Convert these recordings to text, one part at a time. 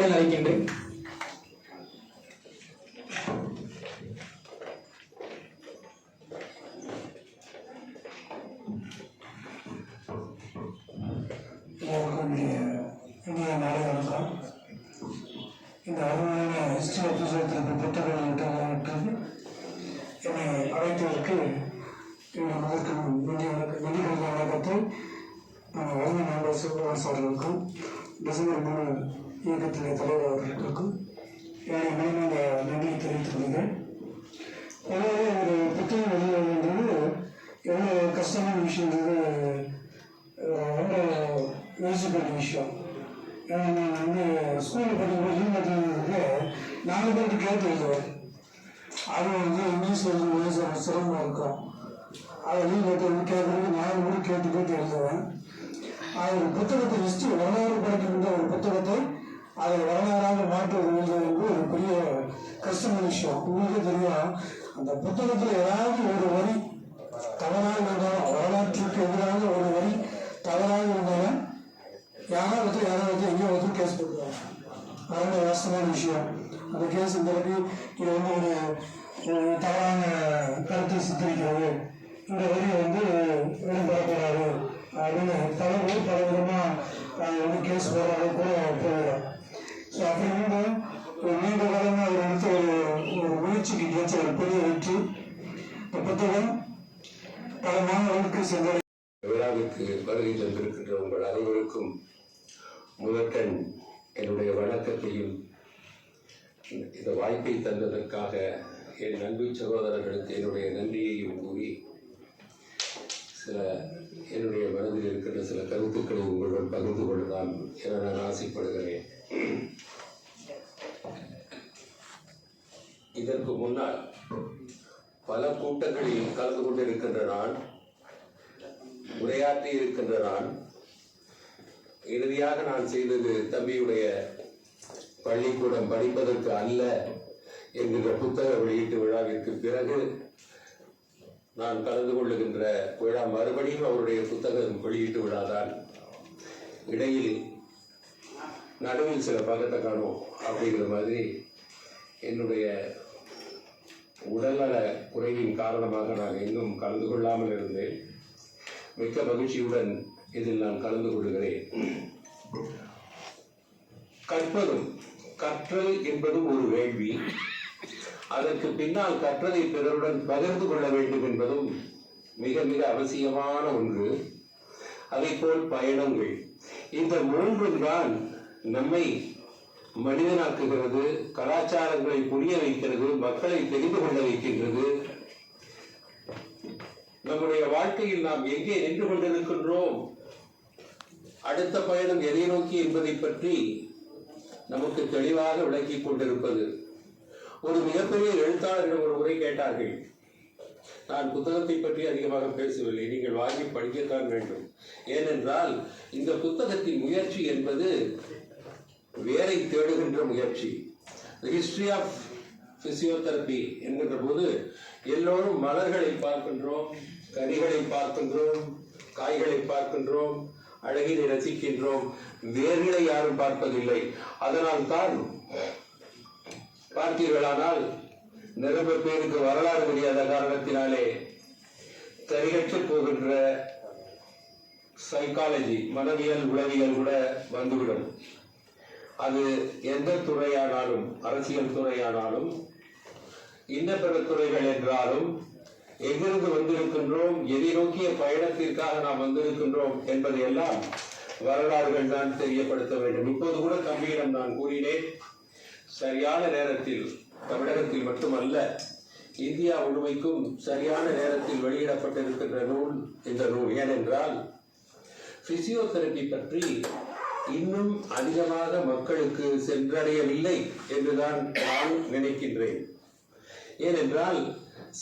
மேடையில் அழைக்கின்றேன். இந்த அருமையான ஹிஸ்டரி புத்தகத்திற்கு புத்தகங்கள் என்னை அழைத்ததற்கு அதற்கு நன்றிகள் வணக்கத்தை வழங்க நாங்கள் சிவகுமார் அவர்களுக்கும் டிசம்பர் 3 இயக்கத்திலே தலைவர் அவர்களுக்கும் என்னுடைய மனமார்ந்த நன்றியை தெரிவித்துக் கொள்கிறேன். எனவே ஒரு புத்தகம் வெளியிடுவது எவ்வளோ கஷ்டமான விஷயன்றது ரொம்ப யோசிக்கிற விஷயம். ஏன்னா நான் ஸ்கூலில் படிக்கும்போது ஈமத்துக்கு 4 பேருக்கு கேட்டு எழுதுவேன். அது இங்கிலீஷ் எழுதும்போது சிரமமாக இருக்கும். அதை லீவ் கேட்குறது 4 பேர் கேட்டு எழுதுவேன். அது ஒரு புத்தகத்தை ஹிஸ்ட்ரி வரலாறு படிக்கின்ற ஒரு புத்தகத்தை அதை வரலாறாக மாற்றுவது என்பது ஒரு பெரிய கஷ்டமான விஷயம். உங்களுக்கே தெரியும், அந்த புத்தகத்தில் ஏதாவது ஒரு வரி தவறாக இருந்தாலும், வரலாற்றுக்கு எதிராக ஒரு வரி தவறாக இருந்தாலும் யாராவது எங்கேயோ கேஸ் போட்டுருவாங்க. அதனால கஷ்டமான விஷயம். அந்த கேஸ் இந்த இது ஒரு தவறான கருத்தை சித்தரிக்கிறது, இந்த வரியை வெளிப்படக்கூடாது அப்படின்னு பல விதமாக கேஸ் போடுற அளவுக்கு கூட போயிடும். ஸோ அப்படி ஒரு நீண்ட காலமாக அவர் எடுத்த ஒரு முயற்சிக்கு கிடைச்ச ஒரு பெரிய வெற்றி. இந்த புத்தகம் பல மாணவர்களுக்கு சென்ற விழாவிற்கு வருகை தந்திருக்கின்ற உங்கள் அனைவருக்கும் முதற்கண் என்னுடைய வணக்கத்தையும் இந்த வாய்ப்பை தந்ததற்காக என் அன்பு சகோதரர்களுக்கு என்னுடைய நன்றியையும் கூறி என்னுடைய மனதில் இருக்கின்ற சில கருத்துக்களை உங்களுடன் பகிர்ந்து கொள்ளலாம் என நான் ஆசைப்படுகிறேன். இதற்கு முன்னால் பல கூட்டங்களில் கலந்து கொண்டிருக்கின்ற நான், உரையாற்றி இருக்கின்ற நான், இறுதியாக நான் செய்தது தம்பியுடைய பள்ளிக்கூடம் படிப்பதற்கு அல்ல என்கின்ற புத்தக வெளியீட்டு விழாவிற்கு பிறகு நான் கலந்து கொள்ளுகின்ற விழா மறுபடியும் அவருடைய புத்தகம் வெளியீட்டு விழாதான். இடையில் நடுவில் சில பக்கத்தை காணும் அப்படிங்கிற மாதிரி என்னுடைய உடல்நல குறைவின் காரணமாக நான் எங்கும் கலந்து கொள்ளாமல் இருந்தேன். மிக்க மகிழ்ச்சியுடன் இதில் நான் கலந்து கொள்கிறேன். கற்றல் என்பதும் ஒரு வேள்வி. அதற்கு பின்னால் கற்றதை பிறருடன் பகிர்ந்து கொள்ள வேண்டும் என்பதும் மிக மிக அவசியமான ஒன்று. அதேபோல் பயணங்கள், இந்த மூன்றும் தான் நம்மை மனிதனாக்குகிறது, கலாச்சாரங்களை புரிய வைக்கிறது, மக்களை தெரிந்து கொள்ள வைக்கின்றது. நம்முடைய வாழ்க்கையில் நாம் எங்கே நின்று கொண்டிருக்கின்றோம், அடுத்த பயணம் எதை நோக்கி என்பதை பற்றி நமக்கு தெளிவாக விளக்கிக் கொண்டிருப்பது. ஒரு மிகப்பெரிய எழுத்தாளர்கள் ஒரு உரை கேட்டார்கள். நான் புத்தகத்தை பற்றி அதிகமாக பேசவில்லை, நீங்கள் வாங்கி படிக்கத்தான் வேண்டும். ஏனென்றால் இந்த புத்தகத்தின் முயற்சி என்பது வேரை தேடுகின்ற முயற்சி. ஹிஸ்டரி ஆஃப் பிசியோதெரபி என்கின்ற போது எல்லோரும் மலர்களை பார்க்கின்றோம், கனிகளை பார்க்கின்றோம், காய்களை பார்க்கின்றோம், அழகினை ரசிக்கின்றோம், வேர்களை யாரும் பார்ப்பதில்லை. அதனால் தான் பார்த்தீர்களானால் நிரம்ப பேருக்கு வரலாறு தெரியாத காரணத்தினாலே தரிகற்று போகின்ற சைக்காலஜி, மனவியல், உளவியல் கூட வந்துவிடும். அது எந்த துறையானாலும், அரசியல் துறையானாலும், இன்ன பிற துறைகள் என்றாலும், எங்கிருந்து வந்திருக்கின்றோம், எதை நோக்கிய பயணத்திற்காக நாம் வந்திருக்கின்றோம் என்பதையெல்லாம் வரலாறுகள் தான் தெரியப்படுத்த வேண்டும். இப்போது கூட தம்பியிடம் நான் கூறினேன், சரியான நேரத்தில், தமிழகத்தில் மட்டுமல்ல இந்தியா முழுமைக்கும் சரியான நேரத்தில் வெளியிடப்பட்டிருக்கின்ற நூல் இந்த நூல். ஏனென்றால் பிசியோதெரபி பற்றி இன்னும் அதிகமாக மக்களுக்கு சென்றடையவில்லை என்றுதான் நான் நினைக்கின்றேன். ஏனென்றால்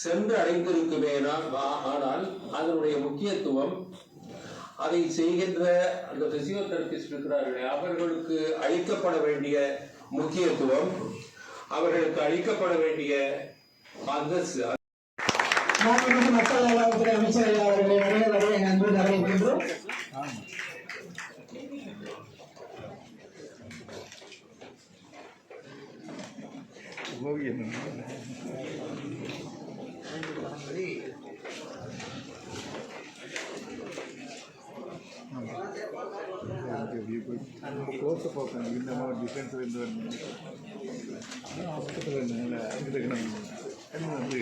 சென்று அடைந்திருக்குமே, ஆனால் அதனுடைய முக்கியத்துவம், அதை செய்கின்ற அந்த பிசியோதெரபிஸ்ட் இருக்கிறார்களே அவர்களுக்கு அளிக்கப்பட வேண்டிய முக்கியத்துவம், அவர்களுக்கு அளிக்கப்பட வேண்டிய அந்தஸ்து. மக்கள் நலத்துறை அமைச்சர் அவர்களை வரவேற்பதை அன்பு வரவேற்கின்றோம். க்ளோஸ் பார்க்கணும் இந்த மாதிரி டிஃபென்ஸ் இருந்து ஹாஸ்பிட்டல் இருந்ததுனால அங்கே இருக்கணும் அது வந்து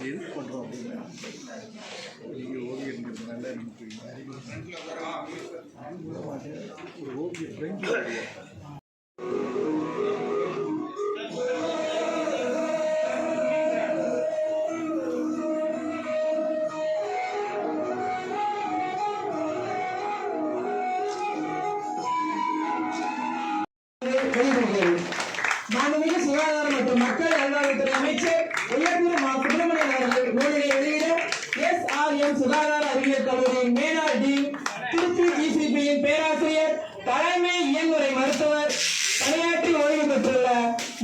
எது பண்ணுறோம் அப்படின்னா ஓவியங்கிறதுனால நமக்கு ஒரு ஓவிய ஃப்ரெஞ்சு மாண்புமிகு சுகாதாரம் மற்றும் மக்கள் நல்வாழ்வுத்துறை அமைச்சர் உயர்திரு சுப்பிரமணியன் அவர்கள் நூலினை வெளியிட SRM சுகாதார அறிவியல் கல்லூரியின் மேனாள் டீன், திருச்சி GCPயின் பேராசிரியர், தலைமை இயன்முறை மருத்துவர், பணியாற்றி ஓய்வு பெற்றுள்ள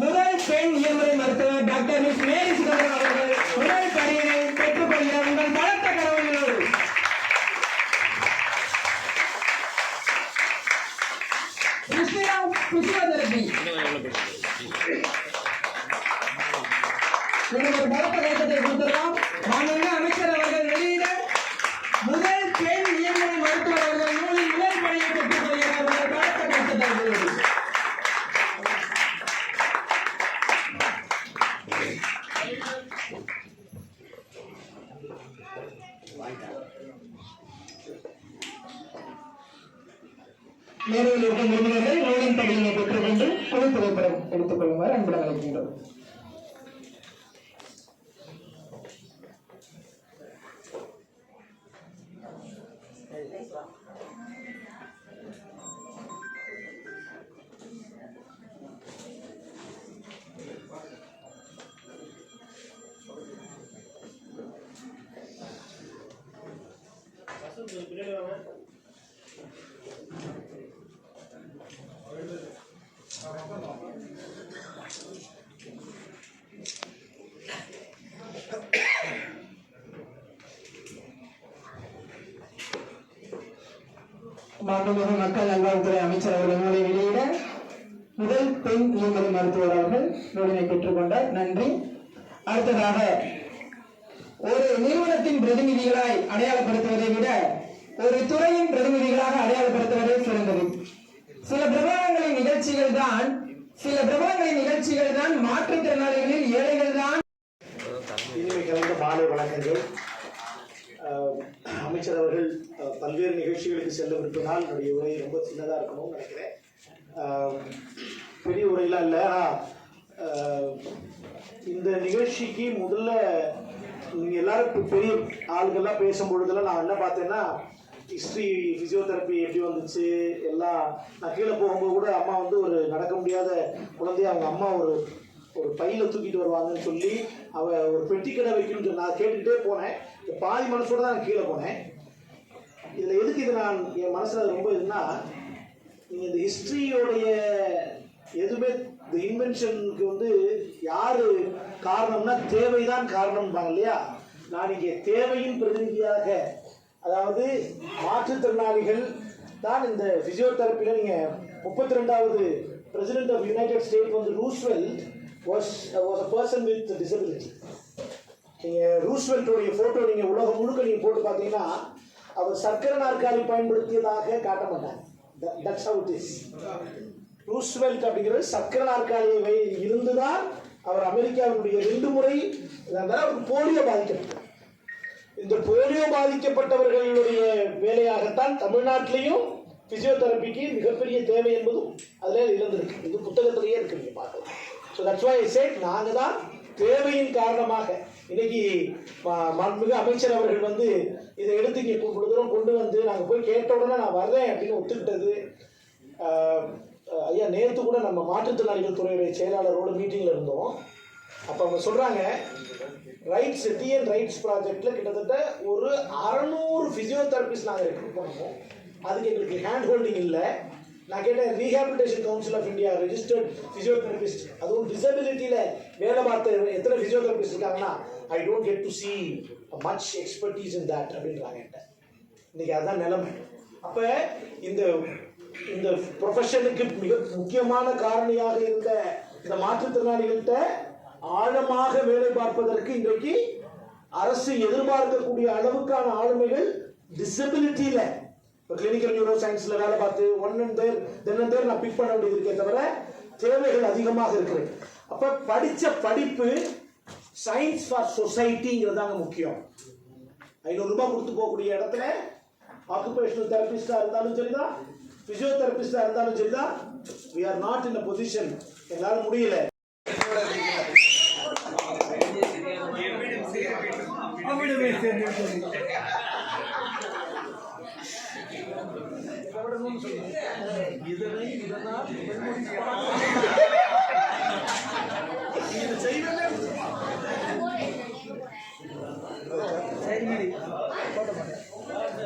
முதல் பெண் இயன்முறை மருத்துவர் டாக்டர் மிஸ் மேரி சுதந்திரன் அவர்கள் முதல் பணியினை பெற்றுக் கொள்கிற உங்கள் பலத்த கரவங்களோடு பிசியோதெரபி ஒரு பலத்த கருத்தை கொடுத்திருக்கோம். மாண்புமிகு அமைச்சர் அவர்கள் வெளியிட முதல் பெண் இயன்முறை மருத்துவர் அவர்கள் நூலில் முதல் பணியை பெற்றுக் கொள்கிறார். ஒரு பலத்த கருத்தை நேரில் இருக்கும் உறுப்பினர்கள் நூலின் படியினை பெற்றுக்கொண்டு குழு புகைப்படம் எடுத்துக் கொள்ளுமாறு அன்புடன் அழைக்கின்றோம். மாண்புமிகு மக்கள் நல்வாழ்வுத்துறை அமைச்சர் அவர்கள் நூலை வெளியிட முதல் பெண் இயன்முறை மருத்துவர் அவர்கள் நூலினை பெற்றுக்கொண்டார். நன்றி. அடுத்ததாக ஒரு நிறுவனத்தின் பிரதிநிதிகளாய் அடையாளப்படுத்துவதை விட ஒரு துறையின் பிரதிநிதிகளாக அடையாளப்படுத்துவதே சிறந்தது. சில பிரபலங்களின் நிகழ்ச்சிகள் தான் மாற்றுத்திறனாளிகளில் ஏழைகள் தான். இனிமை கலந்த மாலை வணக்கங்கள். அமைச்சர் அவர்கள் பல்வேறு நிகழ்ச்சிகளுக்கு செல்லவிருப்பதால் என்னுடைய உரை ரொம்ப சின்னதாக இருக்கணும்னு நினைக்கிறேன். பெரிய உரையெல்லாம் இல்லை. ஆனால் இந்த நிகழ்ச்சிக்கு முதல்ல நீங்கள் எல்லாரும் பெரிய ஆளுகள்லாம் பேசும்பொழுதெல்லாம் நான் என்ன பார்த்தேன்னா, ஹிஸ்ட்ரி, ஃபிசியோதெரப்பி எப்படி வந்துச்சு எல்லாம். நான் கீழே போகும்போது கூட அம்மா வந்து ஒரு நடக்க முடியாத குழந்தைய அவங்க அம்மா ஒரு பையில தூக்கிட்டு வருவாங்கன்னு சொல்லி ஒரு பெட்டி கடை வைக்கணும்னு நான் கேட்டுக்கிட்டே போனேன். பாதி மனசோட தான் நான் கீழே போனேன். இதில் எதுக்கு இது நான் என் மனசில் ரொம்ப இதுன்னா, நீங்கள் இந்த ஹிஸ்ட்ரியோடைய எதுவுமே இந்த இன்வென்ஷனுக்கு வந்து யார் காரணம்னா தேவைதான் காரணம்பாங்க இல்லையா. நான் இங்கே தேவையின் பிரதிநிதியாக, அதாவது மாற்றுத்திறனாளிகள் தான் இந்த ஃபிசியோதெரப்பியில். நீங்கள் 32வது பிரசிடென்ட் ஆஃப் யுனைடெட் ஸ்டேட் வந்து Roosevelt was a person with disability. நீங்கள் ரூஸ்வெல்ட்டோடைய ஃபோட்டோ நீங்கள் உலகம் முழுக்க நீங்கள் போட்டு பார்த்தீங்கன்னா அவர் சர்க்கரை நாற்காலி பயன்படுத்தியதாக காட்ட மாட்டாங்க. That's how it is. Roosevelt அப்படிங்கிறது சர்க்கரை நாற்காலியை இருந்துதான் அவர் அமெரிக்காவினுடைய 2 முறை போலியோ பாதிக்கப்பட்டார். இந்த போலியோ பாதிக்கப்பட்டவர்களுடைய வேலையாகத்தான் தமிழ்நாட்டிலையும் பிசியோதெரபிக்கு மிகப்பெரிய தேவை என்பதும் அதில் இழந்திருக்கு. இது புத்தகத்திலேயே இருக்கு, நீங்கள் பார்க்கலாம். So that's why I said, நாங்கள் தான் தேவையின் காரணமாக இன்னைக்கு மாண்புமிகு அமைச்சர் அவர்கள் வந்து இதை எடுத்து இங்கே தூரம் கொண்டு வந்து நாங்கள் போய் கேட்ட உடனே நான் வர்றேன் அப்படின்னு ஒத்துக்கிட்டது. ஐயா, நேற்று கூட நம்ம மாற்றுத்திறனாளிகள் துறையுடைய செயலாளரோட மீட்டிங்கில் இருந்தோம். அப்போ அவங்க சொல்கிறாங்க, ரைட்ஸ் டிஎன் ரைட்ஸ் ப்ராஜெக்டில் கிட்டத்தட்ட ஒரு 600 ஃபிசியோதெரபிஸ்ட் நாங்கள் ரெக்ரூட் பண்ணுவோம். அதுக்கு எங்களுக்கு ஹேண்ட் ஹோல்டிங் இல்லை. நான் கேட்டேன், rehabilitation council of India registered physiotherapist, அதுவும் டிசபிலிட்டியில் வேலை பார்த்த எத்தனை ஃபிசியோதெரபிஸ்ட் இருக்காங்கன்னா, I don't get to see much expertise in that அப்படின்றாங்க என்கிட்ட. இன்றைக்கி அதுதான் நிலைமை. அப்ப இந்த இந்த ப்ரொஃபஷனுக்கு மிக முக்கியமான காரணியாக இருந்த இந்த மாற்றுத்திறனாளிகள்கிட்ட ஆழமாக வேலை பார்ப்பதற்கு இன்றைக்கு அரசு எதிர்பார்க்கக்கூடிய அளவுக்கான ஆளுமைகள் டிசபிலிட்டியில இப்போ கிளினிக்கல் நியூரோ சயின்ஸ்ல வேலை பார்த்து தென்னந்தேர் நான் பிக் பண்ண வேண்டியது இருக்கே தவிர தேவைகள் அதிகமாக இருக்கிறது. அப்ப படிச்ச படிப்பு சயின்ஸ் ஃபார் சொசைட்டிங்கிறதாங்க முக்கியம். 500 ரூபாய் கொடுத்து போகக்கூடிய இடத்துல ஆக்குபேஷனல் தெரபிஸ்டா இருந்தாலும் சரிதான், பிசியோதெரபிஸ்டா இருந்தாலும் சரிதான், we are not in a position, எங்களால முடியல.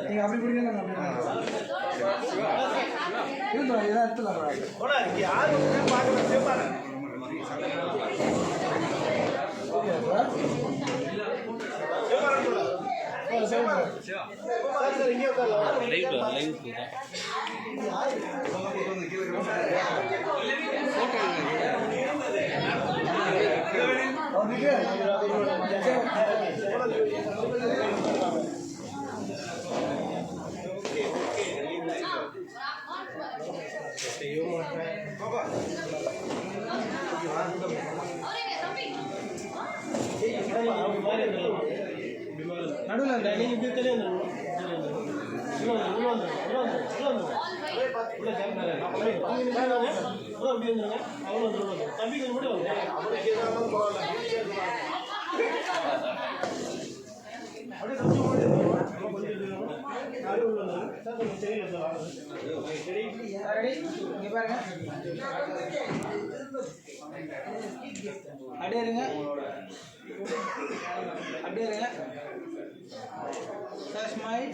நீங்க அப்படி புரியுங்க நடுவில் நீங்க அப்படியே இருங்க, அப்படியே இருங்க. Smile.